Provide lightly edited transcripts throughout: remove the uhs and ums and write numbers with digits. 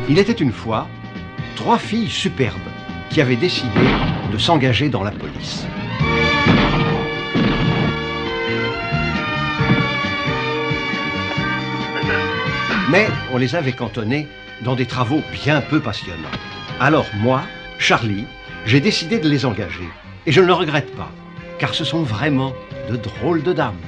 Il était une fois 3 filles superbes qui avaient décidé de s'engager dans la police. Mais on les avait cantonnées dans des travaux bien peu passionnants. Alors moi, Charlie, j'ai décidé de les engager. Et je ne le regrette pas, car ce sont vraiment de drôles de dames.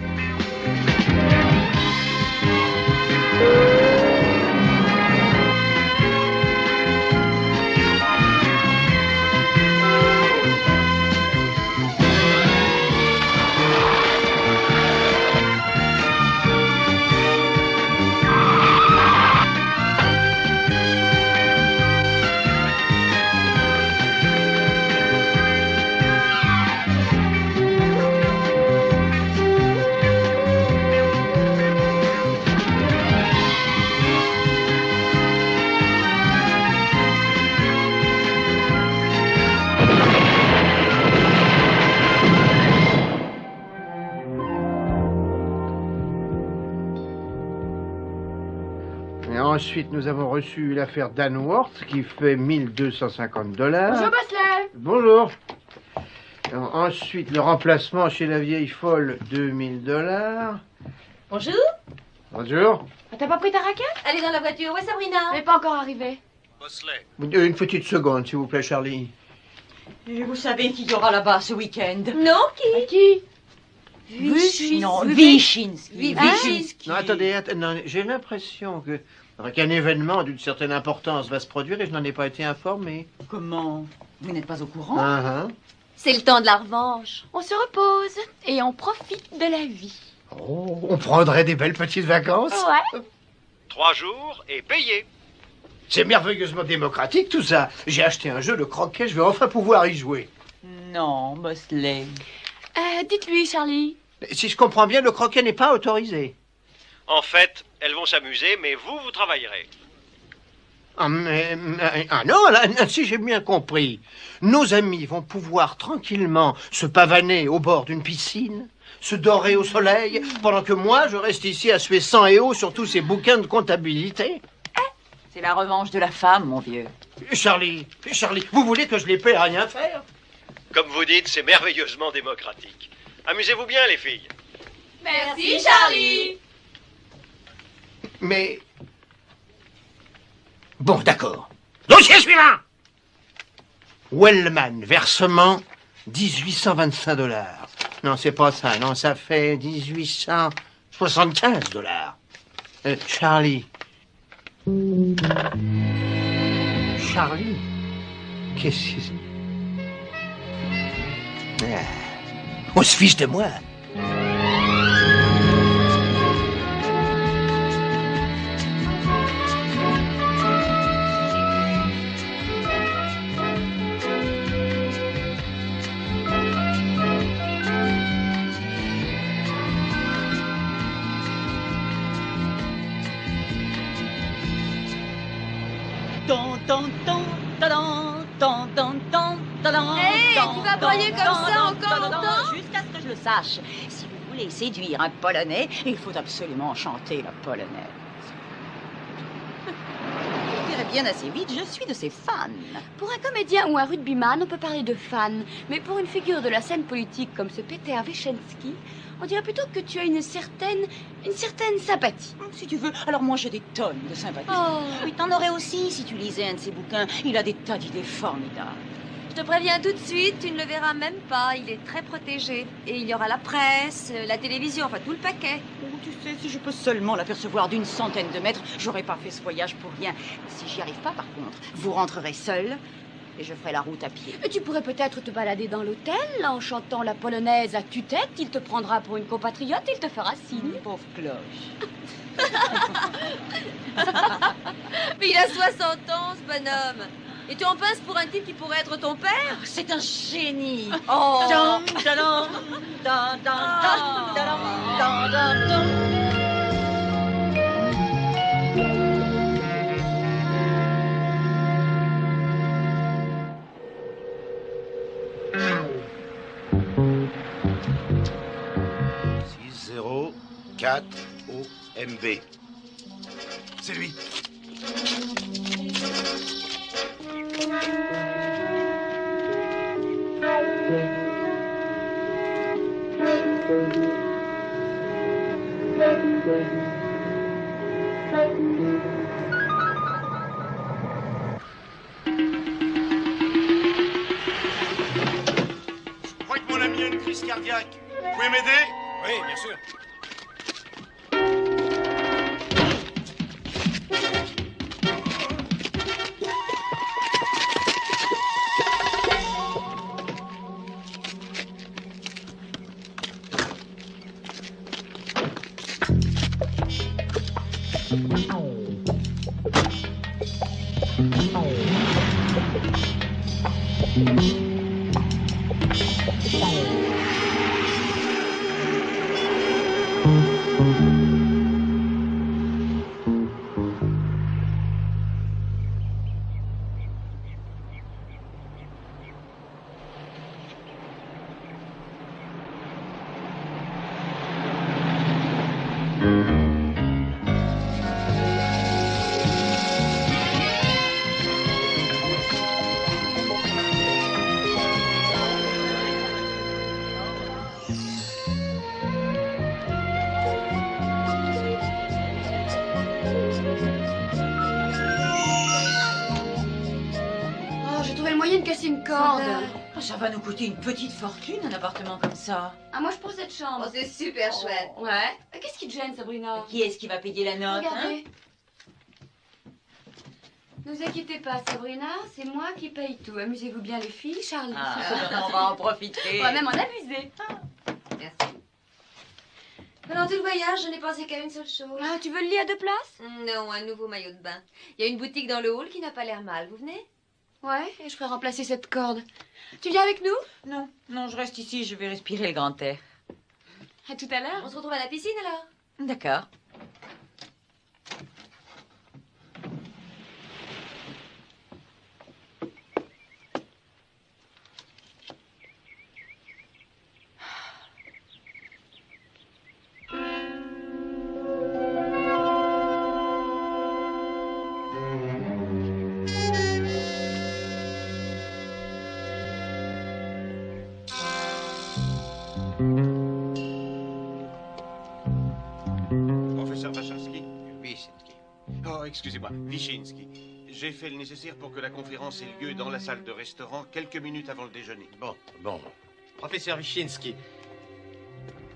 Et ensuite, nous avons reçu l'affaire Danworth qui fait $1250. Bonjour, Bosley. Bonjour. Alors, ensuite, le remplacement chez la vieille folle, $2000. Bonjour. Bonjour. T'as pas pris ta raquette? Elle est dans la voiture. Où est Sabrina? Elle n'est pas encore arrivée. Bosley. Une petite seconde, s'il vous plaît, Charlie. Et vous savez qu'il y aura là-bas ce week-end? Non, qui? Wyszynski. Non, attendez, non, j'ai l'impression qu'un événement d'une certaine importance va se produire et je n'en ai pas été informé. Comment? Vous n'êtes pas au courant? C'est le temps de la revanche. On se repose et on profite de la vie. Oh, on prendrait des belles petites vacances. Ouais. 3 jours et payé. C'est merveilleusement démocratique tout ça. J'ai acheté un jeu de croquet, je vais enfin pouvoir y jouer. Non, Bosley. Dites-lui, Charlie. Si je comprends bien, le croquet n'est pas autorisé. En fait, elles vont s'amuser, mais vous travaillerez. Ah non, là, si j'ai bien compris, nos amis vont pouvoir tranquillement se pavaner au bord d'une piscine, se dorer au soleil, pendant que moi, je reste ici à suer sang et eau sur tous ces bouquins de comptabilité. C'est la revanche de la femme, mon vieux. Charlie, vous voulez que je les paie à rien faire? Comme vous dites, c'est merveilleusement démocratique. Amusez-vous bien, les filles. Merci, Charlie. Mais... Bon, d'accord. Dossier suivant. Wellman, versement $1825. Non, c'est pas ça. Non, ça fait $1875. Charlie. Charlie? Qu'est-ce que c'est? On se fiche de moi. Hey, tu vas broyer comme ça encore longtemps? Jusqu'à ce que je le sache. Si vous voulez séduire un Polonais, il faut absolument chanter la polonaise. Je dirais bien assez vite, je suis de ses fans. Pour un comédien ou un rugbyman, on peut parler de fan. Mais pour une figure de la scène politique comme ce Peter Wyszynski, on dirait plutôt que tu as une certaine sympathie. Si tu veux, alors moi j'ai des tonnes de sympathie. Oh. Oui, t'en aurais aussi si tu lisais un de ses bouquins. Il a des tas d'idées formidables. Je te préviens tout de suite, tu ne le verras même pas. Il est très protégé. Et il y aura la presse, la télévision, enfin tout le paquet. Oh, tu sais, si je peux seulement l'apercevoir d'une centaine de mètres, j'aurais pas fait ce voyage pour rien. Si j'y arrive pas, par contre, vous rentrerez seul et je ferai la route à pied. Tu pourrais peut-être te balader dans l'hôtel en chantant la polonaise à tue-tête. Il te prendra pour une compatriote, il te fera signe. Pauvre cloche. Mais il a 60 ans, ce bonhomme. Et tu en passes pour un type qui pourrait être ton père? C'est un génie. Oh. Dum, da-dum, da, da, da, da-dum, da, da, dum. OMB. C'est lui. cardiaque. Vous pouvez m'aider? Oui, bien sûr. Oh, j'ai trouvé le moyen de casser une corde. Ça va nous coûter une petite fortune, un appartement comme ça. Ah, moi je prends cette chambre. Oh, c'est super chouette. Ouais. Qu'est-ce qui te gêne, Sabrina? Qui est-ce qui va payer la note, hein? Regardez. Ne vous inquiétez pas, Sabrina, c'est moi qui paye tout. Amusez-vous bien, les filles. Charlie. On va en profiter. On va même en abuser. Merci. Pendant tout le voyage, je n'ai pensé qu'à une seule chose. Ah, tu veux le lit à 2 places? Non, un nouveau maillot de bain. Il y a une boutique dans le hall qui n'a pas l'air mal. Vous venez? Ouais, et je ferai remplacer cette corde. Tu viens avec nous? Non, non, je reste ici, je vais respirer le grand air. À tout à l'heure. On se retrouve à la piscine alors? D'accord. Professeur Waschinski? Wyszynski. Oh, excusez-moi, Wyszynski. J'ai fait le nécessaire pour que la conférence ait lieu dans la salle de restaurant quelques minutes avant le déjeuner. Bon. Professeur Wyszynski,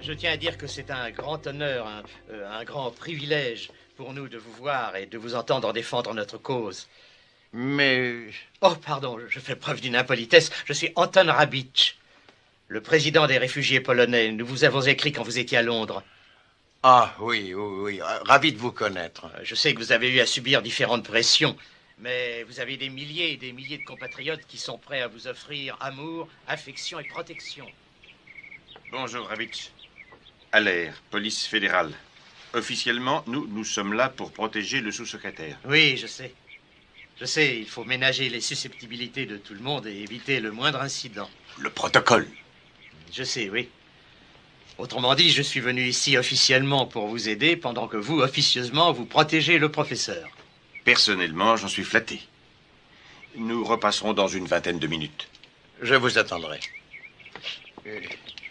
je tiens à dire que c'est un grand honneur, un grand privilège pour nous de vous voir et de vous entendre défendre notre cause. Mais... Oh, pardon, je fais preuve d'une impolitesse. Je suis Anton Rabitch, le président des réfugiés polonais. Nous vous avons écrit quand vous étiez à Londres. Ah, oui, ravi de vous connaître. Je sais que vous avez eu à subir différentes pressions, mais vous avez des milliers et des milliers de compatriotes qui sont prêts à vous offrir amour, affection et protection. Bonjour, Rabitch. Allaire, police fédérale. Officiellement, nous sommes là pour protéger le sous-secrétaire. Oui, je sais. Je sais, il faut ménager les susceptibilités de tout le monde et éviter le moindre incident. Le protocole. Je sais, oui. Autrement dit, je suis venu ici officiellement pour vous aider, pendant que vous, officieusement, vous protégez le professeur. Personnellement, j'en suis flatté. Nous repasserons dans une vingtaine de minutes. Je vous attendrai.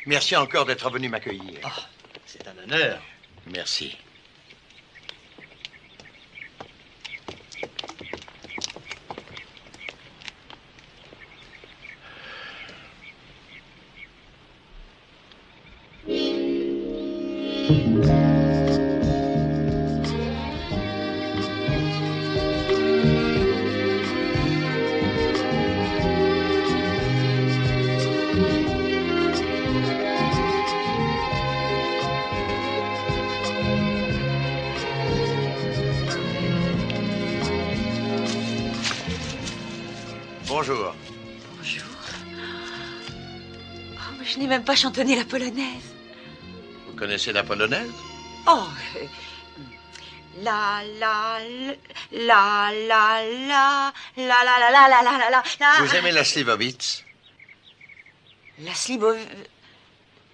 Merci encore d'être venu m'accueillir. Ah, c'est un honneur. Merci. Bonjour. Bonjour. Oh, mais je n'ai même pas chantonné la polonaise. Vous connaissez la polonaise? Oh, la la la la la la la la la la la la la la. Vous aimez la Slivovitz? La Slibo...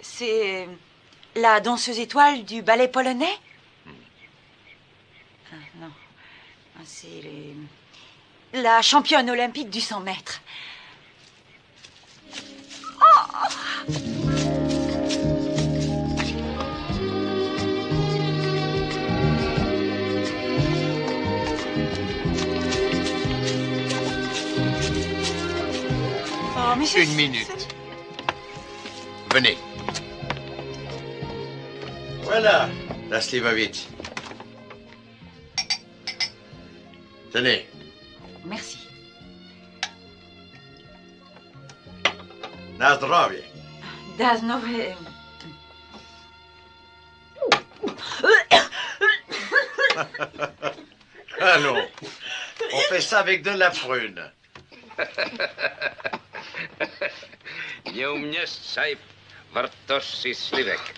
C'est la danseuse étoile du ballet polonais? Ah, non. Ah, c'est la championne olympique du 100 mètres. Oh, mais Une minute. Venez. Voilà, la Slivovitch. Tenez. Merci. Na zdrowie. Daznowe. Allons, on fait ça avec de la prune. Nie u mnie saj wartości sliwek.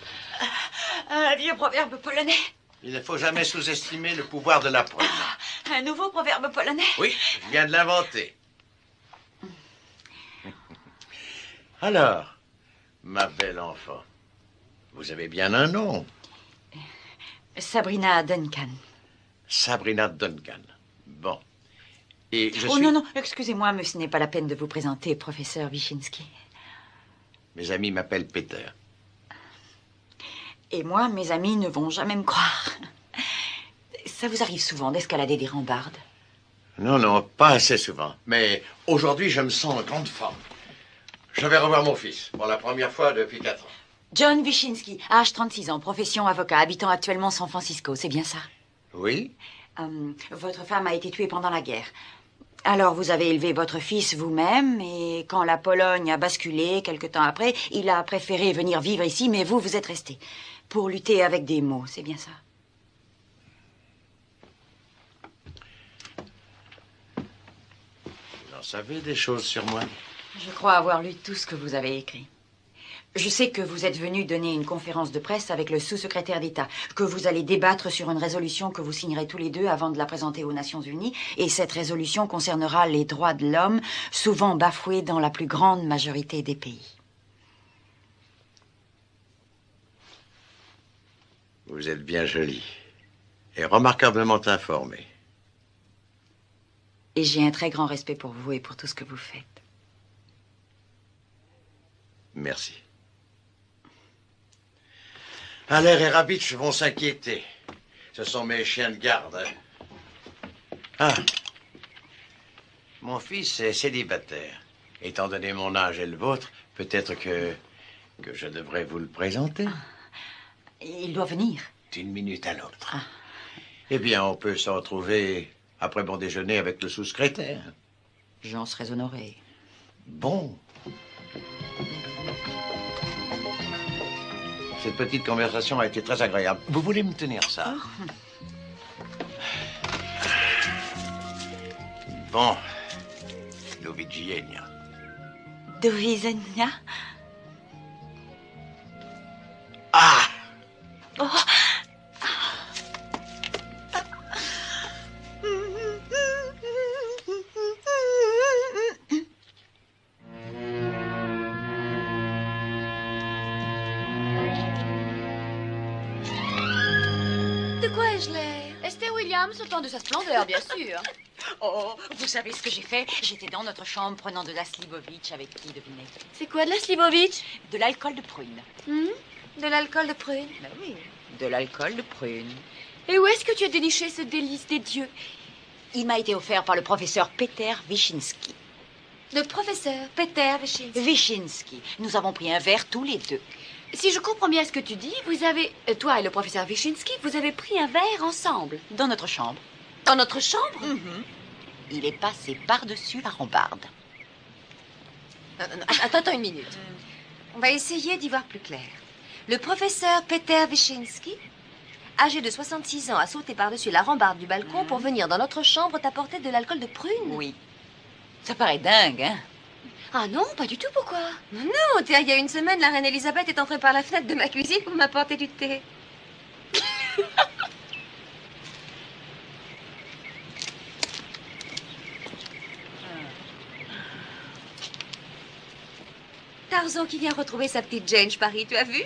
Un vieux proverbe polonais. Il ne faut jamais sous-estimer le pouvoir de la prune. Un nouveau proverbe polonais. Oui, je viens de l'inventer. Alors, ma belle enfant, vous avez bien un nom. Sabrina Duncan. Sabrina Duncan. Bon. Et je Oh suis... non, non, excusez-moi, mais ce n'est pas la peine de vous présenter, professeur Wyszynski. Mes amis m'appellent Peter. Et moi, mes amis ne vont jamais me croire. Ça vous arrive souvent d'escalader des rambardes? Non, non, pas assez souvent. Mais aujourd'hui, je me sens en grande forme. Je vais revoir mon fils pour la première fois depuis 4 ans. John Wyszynski, âge 36 ans, profession avocat, habitant actuellement San Francisco, c'est bien ça? Oui? Votre femme a été tuée pendant la guerre. Alors, vous avez élevé votre fils vous-même, et quand la Pologne a basculé, quelque temps après, il a préféré venir vivre ici, mais vous, vous êtes resté. Pour lutter avec des mots, c'est bien ça? Vous en savez des choses sur moi? Je crois avoir lu tout ce que vous avez écrit. Je sais que vous êtes venu donner une conférence de presse avec le sous-secrétaire d'État, que vous allez débattre sur une résolution que vous signerez tous les deux avant de la présenter aux Nations Unies, et cette résolution concernera les droits de l'homme, souvent bafoués dans la plus grande majorité des pays. Vous êtes bien jolie et remarquablement informée. Et j'ai un très grand respect pour vous et pour tout ce que vous faites. Merci. Allaire et Rabitch vont s'inquiéter. Ce sont mes chiens de garde. Ah. Mon fils est célibataire. Étant donné mon âge et le vôtre, peut-être que je devrais vous le présenter. Il doit venir. D'une minute à l'autre. Eh bien, on peut se retrouver après mon déjeuner avec le sous-secrétaire. J'en serais honoré. Bon. Cette petite conversation a été très agréable. Vous voulez me tenir ça? Bon. Do widzenia. Do widzenia? Ah! Oh. De quoi ai-je l'air? Esther Williams, au temps de sa splendeur, bien sûr. Oh, vous savez ce que j'ai fait? J'étais dans notre chambre prenant de la Slivovitch avec qui, devinez? C'est quoi de la Slivovitch? De l'alcool de prune. De l'alcool de prune? Ben oui, de l'alcool de prune. Et où est-ce que tu as déniché ce délice des dieux? Il m'a été offert par le professeur Peter Wyszynski. Le professeur Peter Wyszynski. Wyszynski. Nous avons pris un verre tous les deux. Si je comprends bien ce que tu dis, vous avez, toi et le professeur Wyszynski, vous avez pris un verre ensemble. Dans notre chambre. Dans notre chambre? Il est passé par-dessus la rambarde. Attends une minute. On va essayer d'y voir plus clair. Le professeur Peter Wyszynski, âgé de 66 ans, a sauté par-dessus la rambarde du balcon pour venir dans notre chambre t'apporter de l'alcool de prune. Oui. Ça paraît dingue, hein? Ah non, pas du tout, pourquoi? Non, il y a une semaine, la reine Elisabeth est entrée par la fenêtre de ma cuisine pour m'apporter du thé. Tarzan qui vient retrouver sa petite Jane Paris, tu as vu?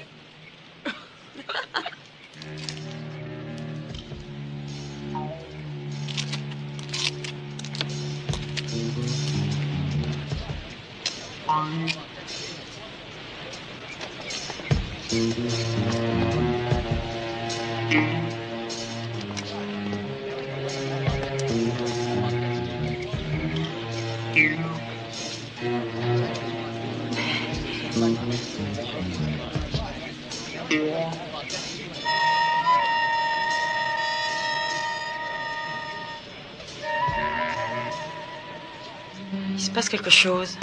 Il se passe quelque chose.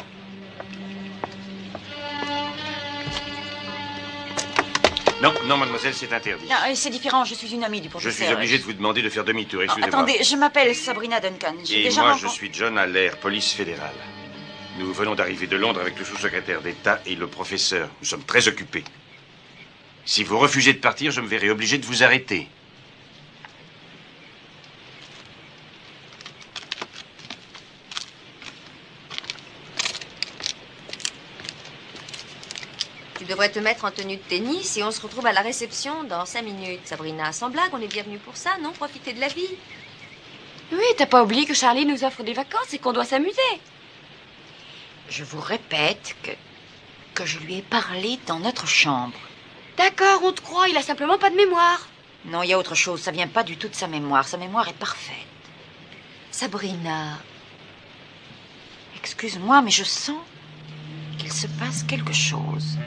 Non, non, mademoiselle, c'est interdit. Non, c'est différent, je suis une amie du Je professeur. suis obligé de vous demander de faire demi-tour, excusez-moi. Attendez, je m'appelle Sabrina Duncan. J'ai Et déjà moi, rencontré- je suis John Allaire, police fédérale. Nous venons d'arriver de Londres avec le sous-secrétaire d'État et le professeur. Nous sommes très occupés. Si vous refusez de partir, je me verrai obligé de vous arrêter. Tu devrais te mettre en tenue de tennis et on se retrouve à la réception dans 5 minutes. Sabrina, sans blague, on est bien venu pour ça, non? Profiter de la vie. Oui, t'as pas oublié que Charlie nous offre des vacances et qu'on doit s'amuser. Je vous répète que je lui ai parlé dans notre chambre. D'accord, on te croit, il a simplement pas de mémoire. Non, il y a autre chose. Ça vient pas du tout de sa mémoire. Sa mémoire est parfaite. Sabrina, Excuse-moi, mais je sens qu'il se passe quelque chose.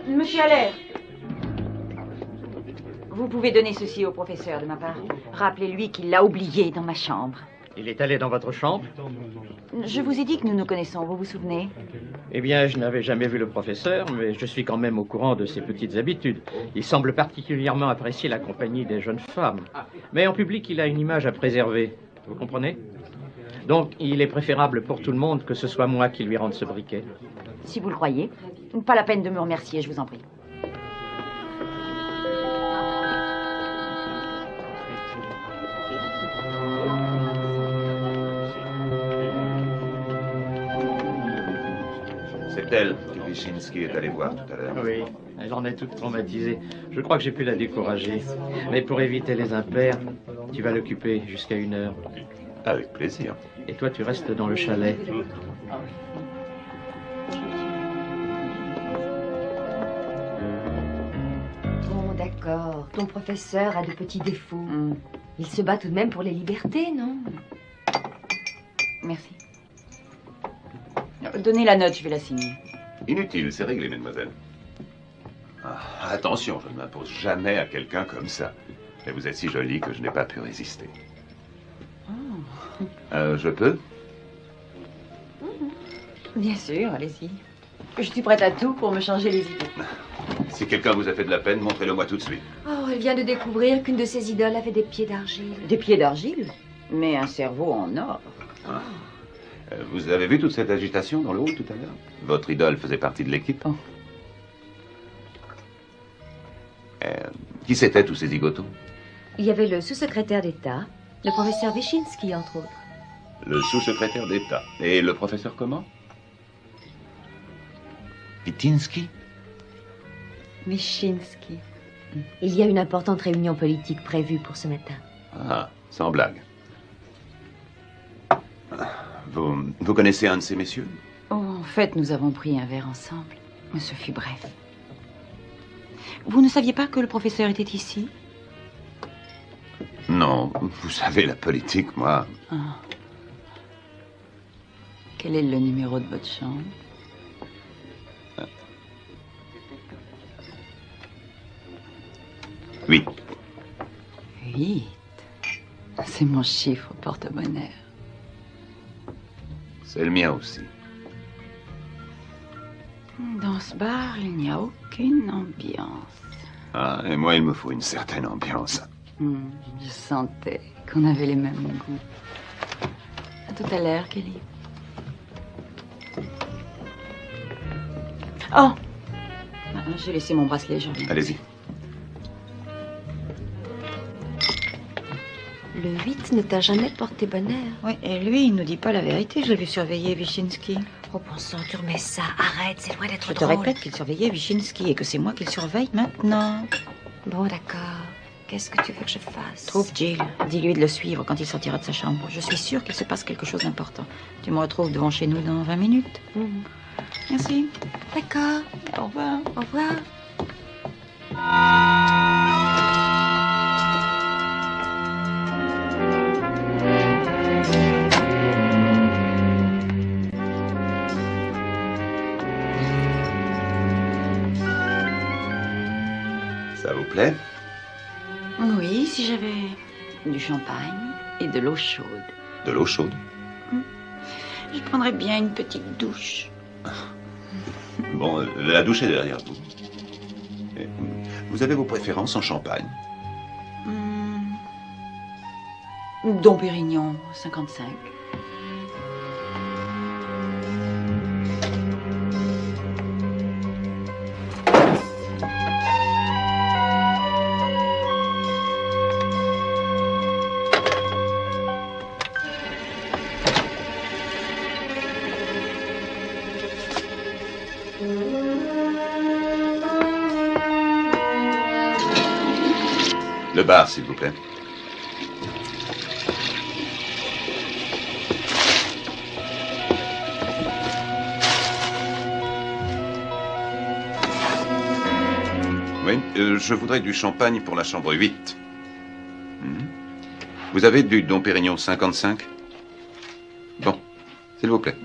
Monsieur Allaire, vous pouvez donner ceci au professeur de ma part. Rappelez-lui qu'il l'a oublié dans ma chambre. Il est allé dans votre chambre? Je vous ai dit que nous nous connaissons, vous vous souvenez? Eh bien, je n'avais jamais vu le professeur, mais je suis quand même au courant de ses petites habitudes. Il semble particulièrement apprécier la compagnie des jeunes femmes. Mais en public, il a une image à préserver. Vous comprenez? Donc, il est préférable pour tout le monde que ce soit moi qui lui rende ce briquet. Si vous le croyez. Pas la peine de me remercier, je vous en prie. C'est elle que Wyszynski est allé voir tout à l'heure. Oui, elle en est toute traumatisée. Je crois que j'ai pu la décourager. Mais pour éviter les impairs, tu vas l'occuper jusqu'à 1h. Avec plaisir. Et toi, tu restes dans le chalet. bon, d'accord. Ton professeur a de petits défauts. Il se bat tout de même pour les libertés, non? Merci. Donnez la note, je vais la signer. Inutile, c'est réglé, mademoiselle. Ah, attention, je ne m'impose jamais à quelqu'un comme ça. Et vous êtes si jolie que je n'ai pas pu résister. Je peux? Bien sûr, allez-y. Je suis prête à tout pour me changer les idées. Si quelqu'un vous a fait de la peine, montrez-le-moi tout de suite. Oh, elle vient de découvrir qu'une de ses idoles avait des pieds d'argile. Des pieds d'argile, mais un cerveau en or. Ah. Vous avez vu toute cette agitation dans le hall tout à l'heure? Votre idole faisait partie de l'équipe? Oh. Qui c'était tous ces zigotons? Il y avait le sous-secrétaire d'État, le professeur Wyszynski, entre autres. Le sous-secrétaire d'État. Et le professeur comment? Wyszynski? Wyszynski. Il y a une importante réunion politique prévue pour ce matin. Ah, sans blague. Vous connaissez un de ces messieurs? Oh, en fait, nous avons pris un verre ensemble. Mais ce fut bref. Vous ne saviez pas que le professeur était ici? Non, vous savez, la politique, moi... Ah. Quel est le numéro de votre chambre? Oui. 8. C'est mon chiffre au porte-bonheur. C'est le mien aussi. Dans ce bar, il n'y a aucune ambiance. Ah, et moi, il me faut une certaine ambiance. Je sentais qu'on avait les mêmes goûts. À tout à l'heure, Kelly. Oh! J'ai laissé mon bracelet, je reviens. Allez-y. Le 8 ne t'a jamais porté bonheur. Oui, et lui, il ne dit pas la vérité. Je l'ai vu surveiller Wyszynski. Oh, bon sang, tu remets ça. Arrête, c'est loin d'être Je te drôle. répète qu'il surveillait Wyszynski et que c'est moi qui le surveille maintenant. Bon, d'accord. Qu'est-ce que tu veux que je fasse? Trouve Jill. Dis-lui de le suivre quand il sortira de sa chambre. Je suis sûre qu'il se passe quelque chose d'important. Tu me retrouves devant chez nous dans 20 minutes. Merci. D'accord. Au revoir. Au revoir. Ça vous plaît? Oui, si j'avais du champagne et de l'eau chaude. De l'eau chaude? Je prendrais bien une petite douche. Bon, la douche est derrière vous. Et vous avez vos préférences en champagne? Dom Pérignon, 55. Le bar, s'il vous plaît. Oui, je voudrais du champagne pour la chambre 8. Vous avez du Dom Pérignon 55? Bon, s'il vous plaît.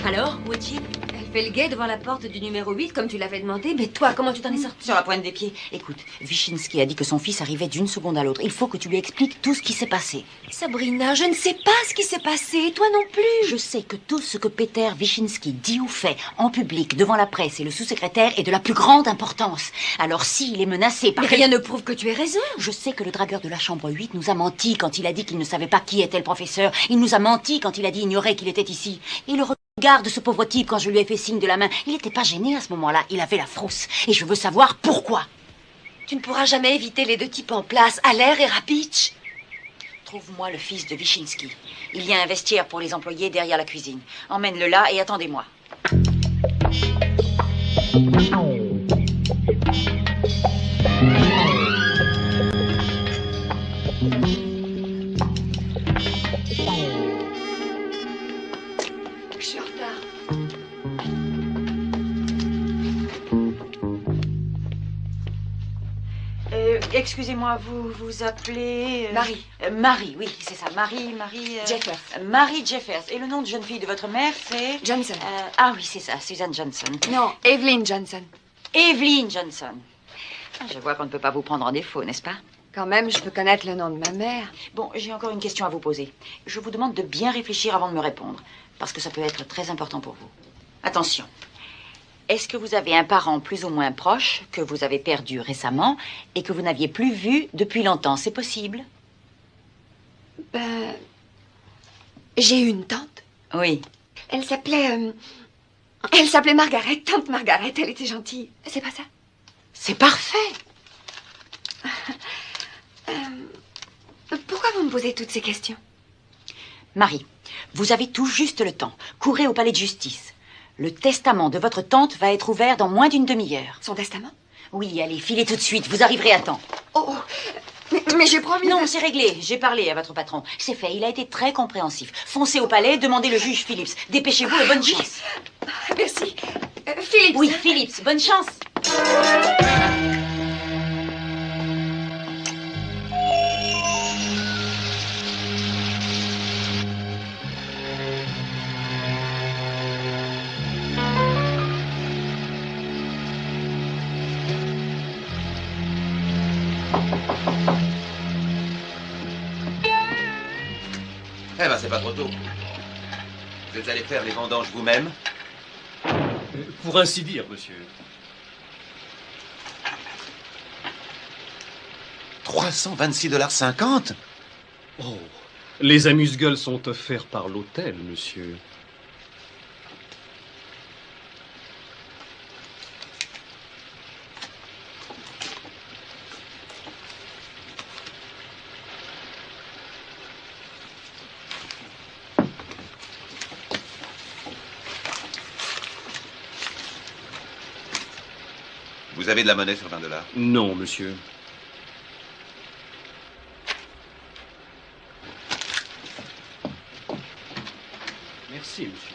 Alors, où est-il? Elle fait le guet devant la porte du numéro 8, comme tu l'avais demandé. Mais toi, comment tu t'en es sorti? Sur la pointe des pieds. Écoute, Wyszynski a dit que son fils arrivait d'une seconde à l'autre. Il faut que tu lui expliques tout ce qui s'est passé. Sabrina, je ne sais pas ce qui s'est passé, et toi non plus. Je sais que tout ce que Peter Wyszynski dit ou fait en public, devant la presse et le sous-secrétaire, est de la plus grande importance. Alors s'il est menacé par... Mais rien ne prouve que tu aies raison. Je sais que le dragueur de la chambre 8 nous a menti quand il a dit qu'il ne savait pas qui était le professeur. Il nous a menti quand il a dit ignorer qu'il était ici. Et le regard de ce pauvre type quand je lui ai fait signe de la main, il n'était pas gêné à ce moment-là. Il avait la frousse. Et je veux savoir pourquoi. Tu ne pourras jamais éviter les deux types en place, Allaire et Rapitch. Trouve-moi le fils de Wyszynski. Il y a un vestiaire pour les employés derrière la cuisine. Emmène-le là et attendez-moi. Je suis en retard. Excusez-moi, vous vous appelez... Marie. Marie, oui, c'est ça. Marie... Jeffers. Marie Jeffers. Et le nom de jeune fille de votre mère, c'est... Johnson. Ah oui, c'est ça, Susan Johnson. Non, Evelyn Johnson. Evelyn Johnson. Ah, je vois qu'on ne peut pas vous prendre en défaut, n'est-ce pas? Quand même, je peux connaître le nom de ma mère. Bon, j'ai encore une question à vous poser. Je vous demande de bien réfléchir avant de me répondre, parce que ça peut être très important pour vous. Attention. Est-ce que vous avez un parent plus ou moins proche que vous avez perdu récemment et que vous n'aviez plus vu depuis longtemps? C'est possible? Ben, j'ai eu une tante. Oui. Elle s'appelait Margaret, tante Margaret. Elle était gentille. C'est pas ça? C'est parfait. Pourquoi vous me posez toutes ces questions? Marie, vous avez tout juste le temps. Courez au palais de justice. Le testament de votre tante va être ouvert dans moins d'une demi-heure. Son testament? Oui, allez, filez tout de suite. Vous arriverez à temps. Oh, mais j'ai promis... Non, c'est réglé. J'ai parlé à votre patron. C'est fait. Il a été très compréhensif. Foncez au palais, demandez le juge Phillips. Dépêchez-vous et bonne chance. Merci. Phillips. Oui, Phillips. Bonne chance. Eh ben, c'est pas trop tôt. Vous êtes allé faire les vendanges vous-même? Pour ainsi dire, monsieur. 326,50 $? Oh, les amuse-gueules sont offerts par l'hôtel, monsieur. Vous avez de la monnaie sur 20 $? Non, monsieur. Merci, monsieur.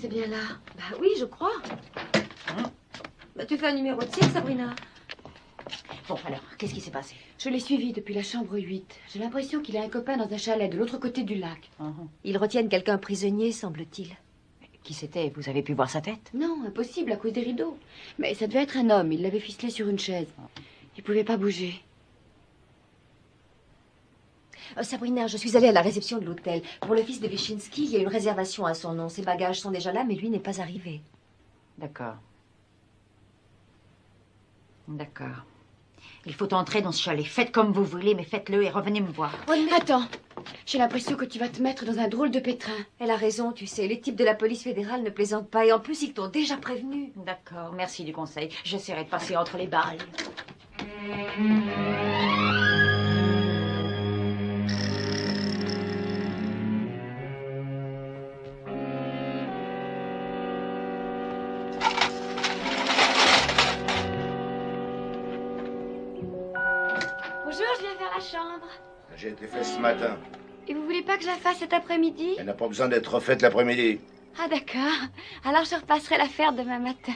c'est bien là. Bah oui, je crois. Bah, tu fais un numéro de cirque, Sabrina. Bon, alors, qu'est-ce qui s'est passé? Je l'ai suivi depuis la chambre 8. J'ai l'impression qu'il a un copain dans un chalet de l'autre côté du lac. Ils retiennent quelqu'un prisonnier, semble-t-il. Qui c'était? Vous avez pu voir sa tête? Non, impossible à cause des rideaux. Mais ça devait être un homme. Il l'avait ficelé sur une chaise. Il pouvait pas bouger. Sabrina, je suis allée à la réception de l'hôtel. Pour le fils de Wyszynski, il y a une réservation à son nom. Ses bagages sont déjà là, mais lui n'est pas arrivé. D'accord. D'accord. Il faut entrer dans ce chalet. Faites comme vous voulez, mais faites-le et revenez me voir. Oh, mais attends. J'ai l'impression que tu vas te mettre dans un drôle de pétrin. Elle a raison, tu sais. Les types de la police fédérale ne plaisantent pas. Et en plus, ils t'ont déjà prévenu. D'accord, merci du conseil. J'essaierai de passer entre les balles. Bonjour, je viens faire la chambre. J'ai été fait ce matin. Et vous voulez pas que je la fasse cet après-midi? Elle n'a pas besoin d'être refaite l'après-midi. Ah d'accord. Alors je repasserai la faire demain matin.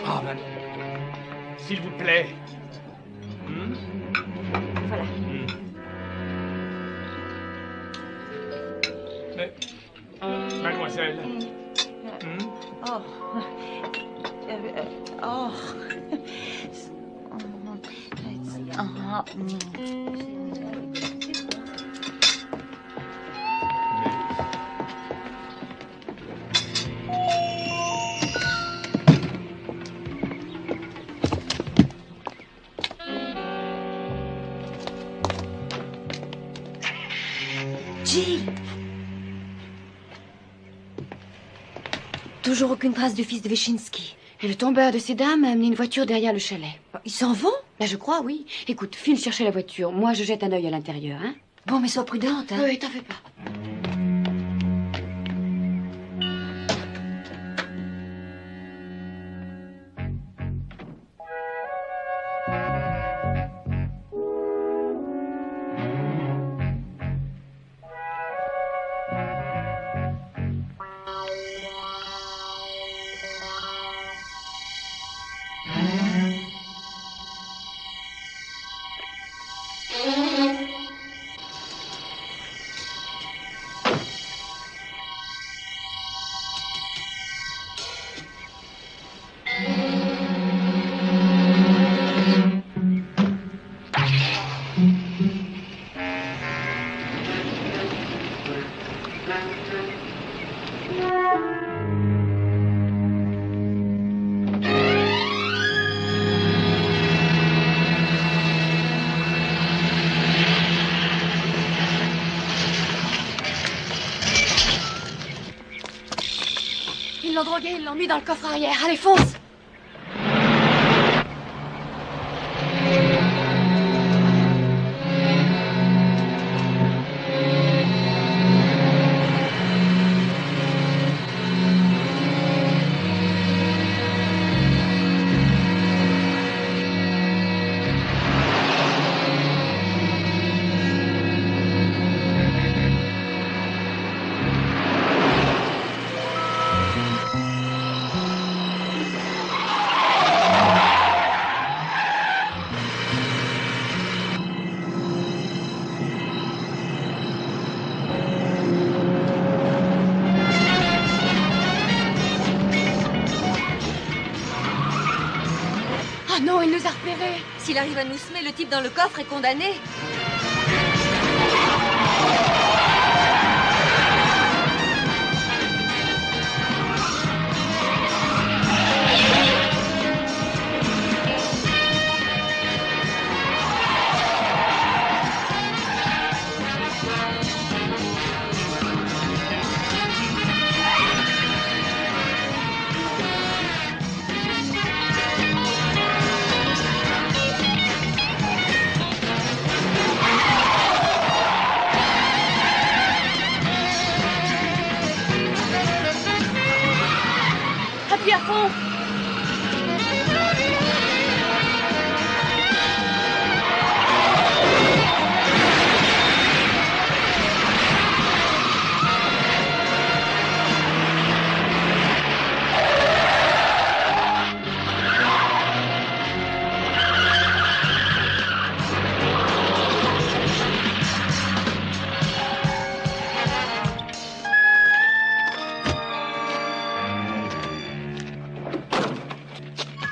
Ah, ben, s'il vous plaît. Voilà. Mais, mademoiselle. Oh. Oh. Toujours aucune trace du fils de Wyszynski. Et le tombeur de ces dames a amené une voiture derrière le chalet. Ils s'en vont? Là, je crois, oui. Écoute, file chercher la voiture. Moi, je jette un œil à l'intérieur, hein. Bon, mais sois prudente, hein. Oui, t'en fais pas. Ils l'ont drogué, ils l'ont mis dans le coffre arrière. Allez, fonce! Non, il nous a repérés. S'il arrive à nous semer, le type dans le coffre est condamné. Appuie à fond.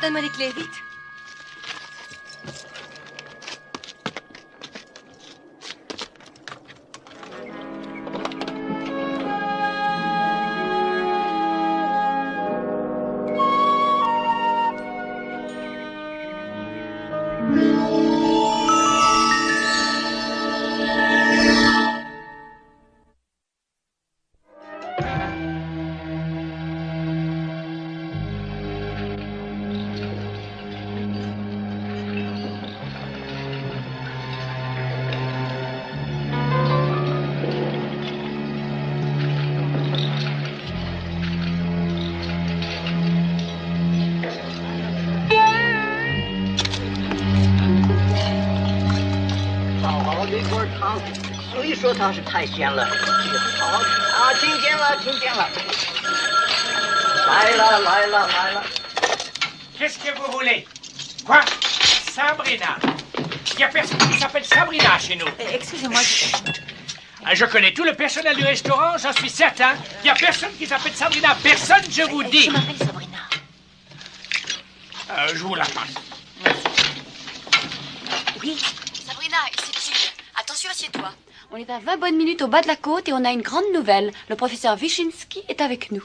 Donne-moi les clés, vite. Qu'est-ce que vous voulez? Quoi? Sabrina? Il n'y a personne qui s'appelle Sabrina chez nous. Excusez-moi. Je connais tout le personnel du restaurant, j'en suis certain. Il n'y a personne qui s'appelle Sabrina. Personne, je vous dis. Je m'appelle Sabrina. Je vous la passe. Oui. Sabrina, ici Jude. Attention, assieds-toi. On est à 20 bonnes minutes au bas de la côte et on a une grande nouvelle. Le professeur Wyszynski est avec nous.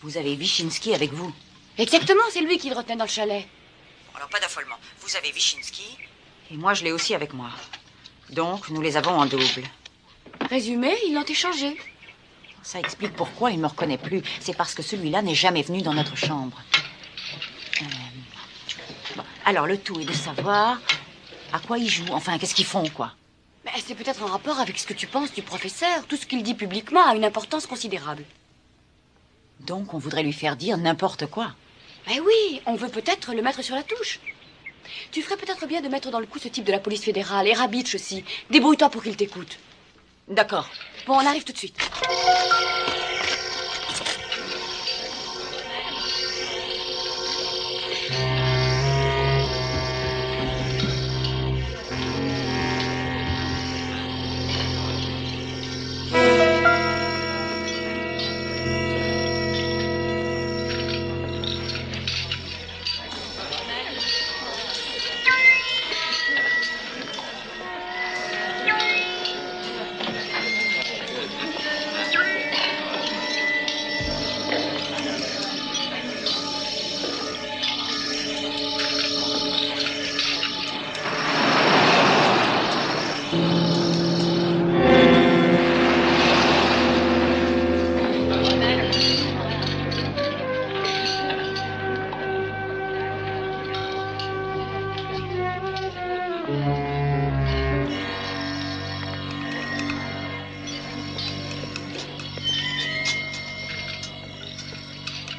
Vous avez Wyszynski avec vous? Exactement, c'est lui qui le retenait dans le chalet. Alors, pas d'affolement. Vous avez Wyszynski et moi, je l'ai aussi avec moi. Donc, nous les avons en double. Résumé, ils l'ont échangé. Ça explique pourquoi il ne me reconnaît plus. C'est parce que celui-là n'est jamais venu dans notre chambre. Bon, alors, le tout est de savoir à quoi ils jouent. Enfin, qu'est-ce qu'ils font, quoi. Mais c'est peut-être en rapport avec ce que tu penses du professeur. Tout ce qu'il dit publiquement a une importance considérable. Donc, on voudrait lui faire dire n'importe quoi. Mais oui, on veut peut-être le mettre sur la touche. Tu ferais peut-être bien de mettre dans le coup ce type de la police fédérale, et Rabitch aussi. Débrouille-toi pour qu'il t'écoute. D'accord. Bon, on arrive tout de suite.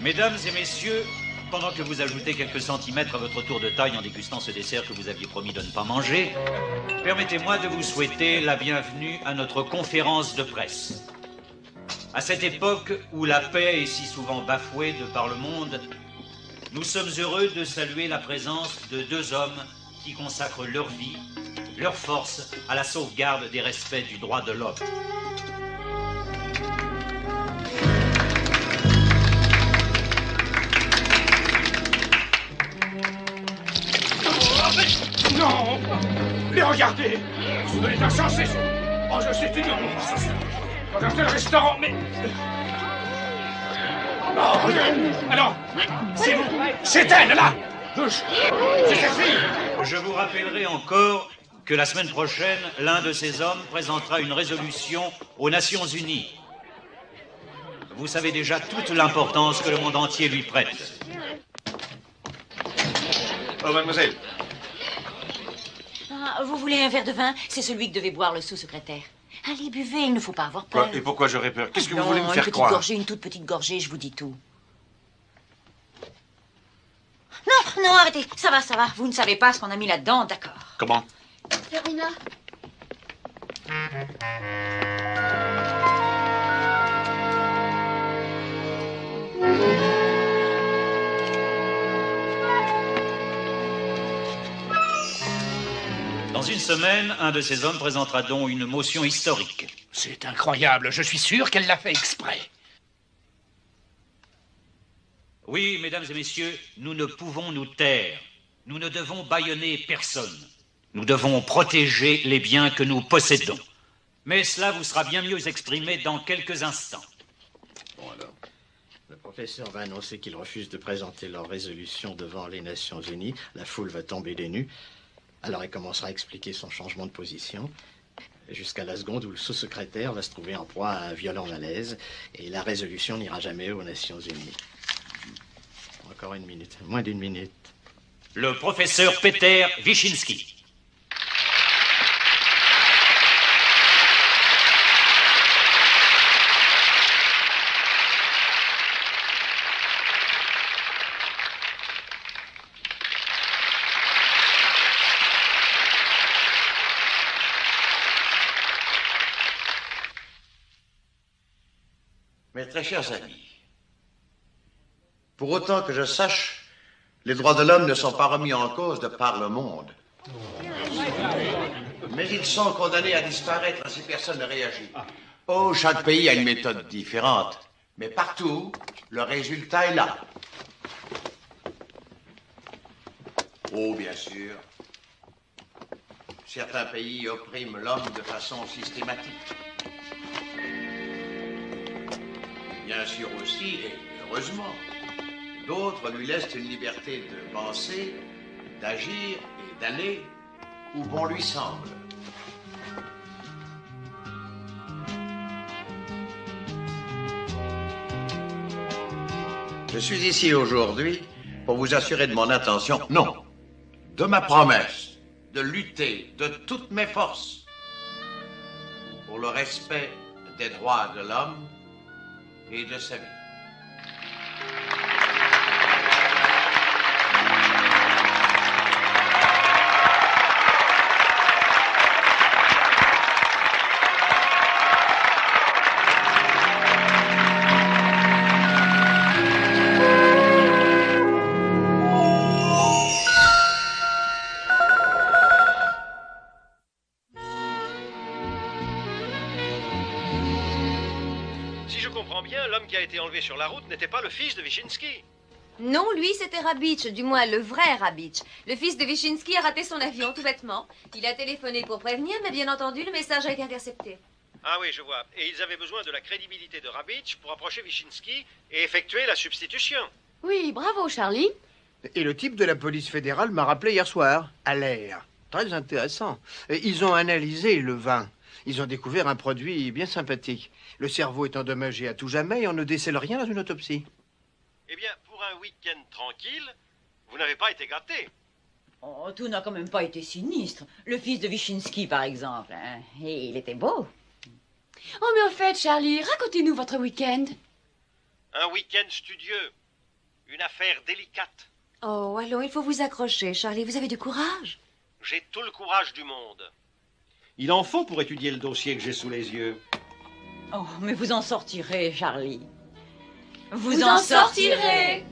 Mesdames et messieurs, pendant que vous ajoutez quelques centimètres à votre tour de taille en dégustant ce dessert que vous aviez promis de ne pas manger, permettez-moi de vous souhaiter la bienvenue à notre conférence de presse. À cette époque où la paix est si souvent bafouée de par le monde, nous sommes heureux de saluer la présence de deux hommes qui consacrent leur vie, leur force à la sauvegarde des respects du droit de l'homme. Non! Les regardez! Vous donnez de l'argent, c'est... Oh, je suis une... Regardez le restaurant, mais... Oh, alors, c'est vous! C'est elle, là! C'est cette fille! Je vous rappellerai encore que la semaine prochaine, l'un de ces hommes présentera une résolution aux Nations Unies. Vous savez déjà toute l'importance que le monde entier lui prête. Oh, mademoiselle. Ah, vous voulez un verre de vin? C'est celui que devait boire le sous-secrétaire. Allez, buvez, il ne faut pas avoir peur. Quoi? Et pourquoi j'aurais peur? Qu'est-ce que Non, vous voulez me faire croire? Une toute petite gorgée, je vous dis tout. Non, non, arrêtez. Ça va, ça va. Vous ne savez pas ce qu'on a mis là-dedans, d'accord. Comment? Sabrina. Dans une semaine, un de ces hommes présentera donc une motion historique. C'est incroyable, je suis sûr qu'elle l'a fait exprès. Oui, mesdames et messieurs, nous ne pouvons nous taire. Nous ne devons bâillonner personne. Nous devons protéger les biens que nous possédons. Mais cela vous sera bien mieux exprimé dans quelques instants. Bon alors, le professeur va annoncer qu'il refuse de présenter leur résolution devant les Nations Unies. La foule va tomber des nues. Alors il commencera à expliquer son changement de position, jusqu'à la seconde où le sous-secrétaire va se trouver en proie à un violent malaise, et la résolution n'ira jamais aux Nations Unies. Encore une minute, moins d'une minute. Le professeur Peter Wyszynski. Mes très chers amis, pour autant que je sache, les droits de l'homme ne sont pas remis en cause de par le monde. Mais ils sont condamnés à disparaître si personne ne réagit. Oh, chaque pays a une méthode différente, mais partout, le résultat est là. Oh, bien sûr, certains pays oppriment l'homme de façon systématique. Bien sûr aussi, et heureusement, d'autres lui laissent une liberté de penser, d'agir et d'aller où bon lui semble. Je suis ici aujourd'hui pour vous assurer de mon intention, non, de ma promesse, de lutter de toutes mes forces pour le respect des droits de l'homme et de sa vie. Qui a été enlevé sur la route n'était pas le fils de Wyszynski. Non, lui, c'était Rabitch, du moins le vrai Rabitch. Le fils de Wyszynski a raté son avion, tout bêtement. Il a téléphoné pour prévenir, mais bien entendu, le message a été intercepté. Ah oui, je vois. Et ils avaient besoin de la crédibilité de Rabitch pour approcher Wyszynski et effectuer la substitution. Oui, bravo, Charlie. Et le type de la police fédérale m'a rappelé hier soir, à l'air. Très intéressant. Ils ont analysé le vin. Ils ont découvert un produit bien sympathique. Le cerveau est endommagé à tout jamais et on ne décèle rien dans une autopsie. Eh bien, pour un week-end tranquille, vous n'avez pas été gâté. Oh, tout n'a quand même pas été sinistre. Le fils de Wyszynski, par exemple. Hein. Et il était beau. Oh, mais au fait, Charlie, racontez-nous votre week-end. Un week-end studieux. Une affaire délicate. Oh, allons, il faut vous accrocher, Charlie. Vous avez du courage. J'ai tout le courage du monde. Il en faut pour étudier le dossier que j'ai sous les yeux. Oh, mais vous en sortirez, Charlie. Vous en sortirez.